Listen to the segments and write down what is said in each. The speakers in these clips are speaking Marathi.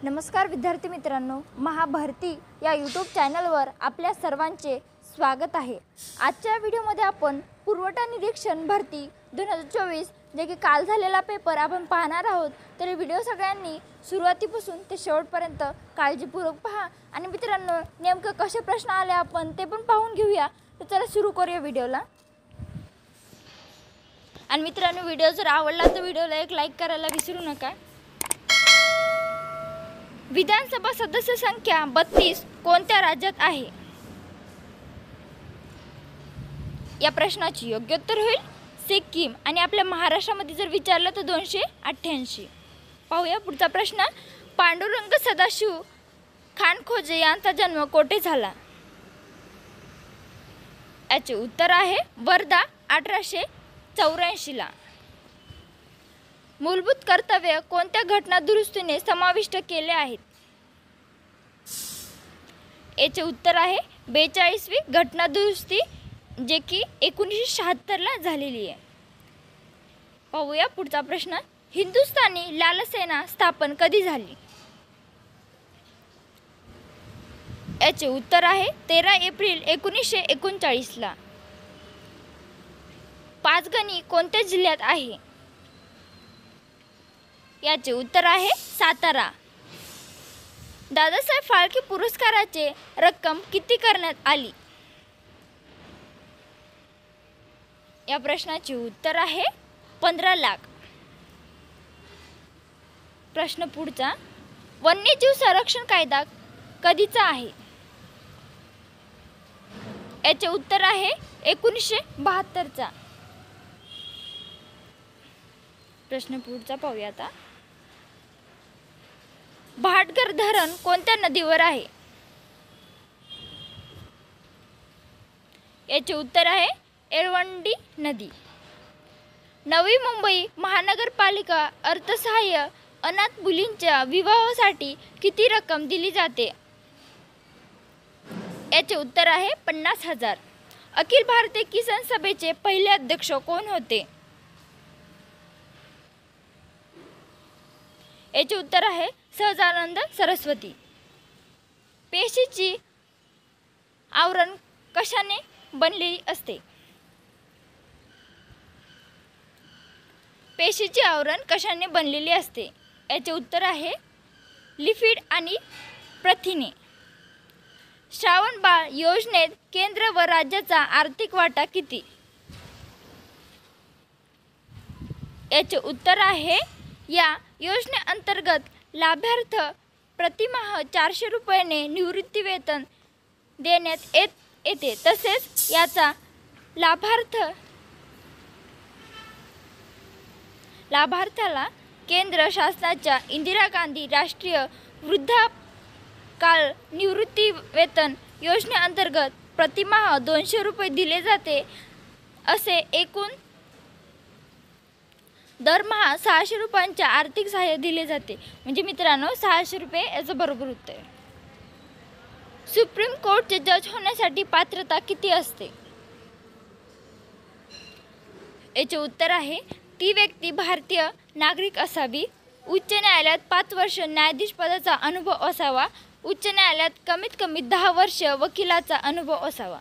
नमस्कार विद्यार्थी मित्रांनो, महाभरती या यूट्यूब चॅनलवर आपल्या सर्वांचे स्वागत आहे। आजच्या व्हिडिओमध्ये आपण पुरवठा निरीक्षण भरती 2024 जे की काल झालेला पेपर आपण पाहणार आहोत। तर व्हिडिओ सगळ्यांनी सुरुवातीपासून ते शेवटपर्यंत काळजीपूर्वक पहा आणि मित्रांनो नेमके कसे प्रश्न आले आपण ते पण पाहून घेऊया। तर चला सुरू करूया व्हिडिओला। आणि मित्रांनो व्हिडिओ जर आवडला तर व्हिडिओला एक लाईक करायला विसरू नका। विधानसभा सदस्य संख्या 32 कोणत्या राज्यात आहे? या प्रश्नाची योग्य उत्तर होईल सिक्कीम। आणि आपल्या महाराष्ट्रामध्ये जर विचारलं तर 288। पाहूया पुढचा प्रश्न। पांडुरंग सदाशिव खानखोजे यांचा जन्म कोठे झाला? याचे उत्तर आहे वर्धा 1884 ला। मूलभूत कर्तव्य कोणत्या घटना दुरुस्तीने समाविष्ट केले आहेत? याचे उत्तर आहे 42वी घटना दुरुस्ती जे की 1976 ला झालेली आहे। पाहूया पुढचा प्रश्न। हिंदुस्थानी लाल सेना स्थापन कधी झाली? याचे उत्तर आहे 13 एप्रिल 1939 ला। पाचगणी कोणत्या जिल्ह्यात आहे? याचे उत्तर आहे सातारा। दादासाहेब फाळके पुरस्काराचे रक्कम किती करण्यात आली? या प्रश्नाचे उत्तर आहे 15 लाख। प्रश्न पुढचा। वन्यजीव संरक्षण कायदा कधीचा आहे? याचे उत्तर आहे 1972 चा। प्रश्न पुढचा पाहूया आता। भाटघर धरण कोणत्या नदीवर आहे? याचे उत्तर आहे एळवंडी नदी। नवी मुंबई महानगरपालिका अर्थसहाय्य अनाथ मुलींच्या विवाहासाठी किती रक्कम दिली जाते? याचे उत्तर आहे 50,000। अखिल भारतीय किसान सभेचे पहिले अध्यक्ष कोण होते? याचे उत्तर आहे सहजानंद सरस्वती। पेशीची आवरण कशाने बनलेली असते? पेशीची आवरण कशाने बनलेली असते? याचे उत्तर आहे लिपिड आणि प्रथिने। श्रावणबाळ योजनेत केंद्र व राज्याचा आर्थिक वाटा किती? याचे उत्तर आहे या योजनेअंतर्गत लाभार्थ प्रतिमाह 400 रुपयाने निवृत्ती वेतन देण्यात येते। तसेच याचा लाभार्थ्याला केंद्र शासनाच्या इंदिरा गांधी राष्ट्रीय वृद्धापकाळ निवृत्ती वेतन योजनेअंतर्गत प्रतिमाह 200 रुपये दिले जाते। असे एकूण दरमहा 600 रुपयांचे आर्थिक सहाय्य दिले जाते। म्हणजे मित्रांनो 600 रुपये याचं बरोबर उत्तर आहे। सुप्रीम कोर्टचे जज होण्यासाठी पात्रता किती असते? याचे उत्तर आहे ती व्यक्ती भारतीय नागरिक असावी। उच्च न्यायालयात 5 वर्ष न्यायाधीश पदाचा अनुभव असावा। उच्च न्यायालयात कमीत कमी 10 वर्ष वकिलाचा अनुभव असावा।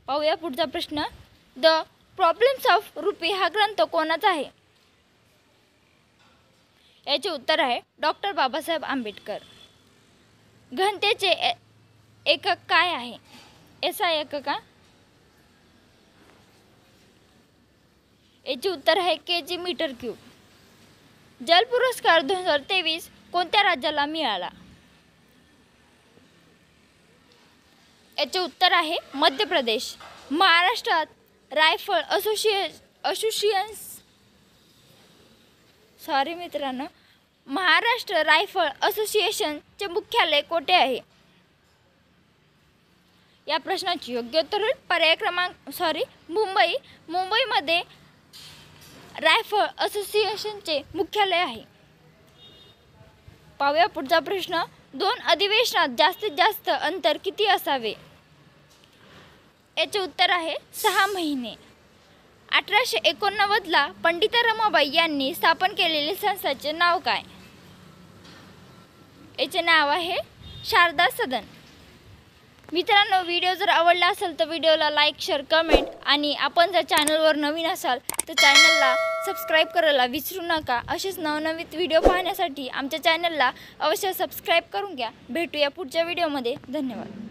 पाहूया पुढचा प्रश्न। द प्रॉब्लेम्स ऑफ रुपी हा ग्रंथ कोणाचा आहे? याचे उत्तर आहे डॉक्टर बाबासाहेब आंबेडकर। घनतेचे एकक काय आहे? एसआय एकक का? याचे उत्तर आहे केजी मीटर क्यूब। जल पुरस्कार 2023 कोणत्या राज्याला मिळाला? याचे उत्तर आहे मध्य प्रदेश। महाराष्ट्रात रायफल महाराष्ट्र रायफल असोसिएशनचे मुख्यालय कोठे आहे? या प्रश्नाची योग्य उत्तर पर्याय क्रमांक मुंबई। मुंबईमध्ये रायफल असोसिएशनचे मुख्यालय आहे। पाहूया पुढचा प्रश्न। 2 अधिवेशनात जास्तीत जास्त अंतर किती असावे? याचे उत्तर आहे 6 महिने। 1889 ला पंडिता रमाबाई यांनी स्थापन केलेले संस्थेचे नाव काय? याचे नाव आहे शारदा सदन. मित्रांनो, व्हिडिओ जर आवडला असेल तर व्हिडिओला लाईक, शेअर, कमेंट आणि आपण जर चॅनलवर नवीन असाल तर चॅनलला सबस्क्राईब करायला विसरू नका. असेच नवनवीन व्हिडिओ पाहण्यासाठी आमच्या चॅनलला अवश्य सबस्क्राईब करून घ्या. भेटूया पुढच्या व्हिडिओमध्ये. धन्यवाद.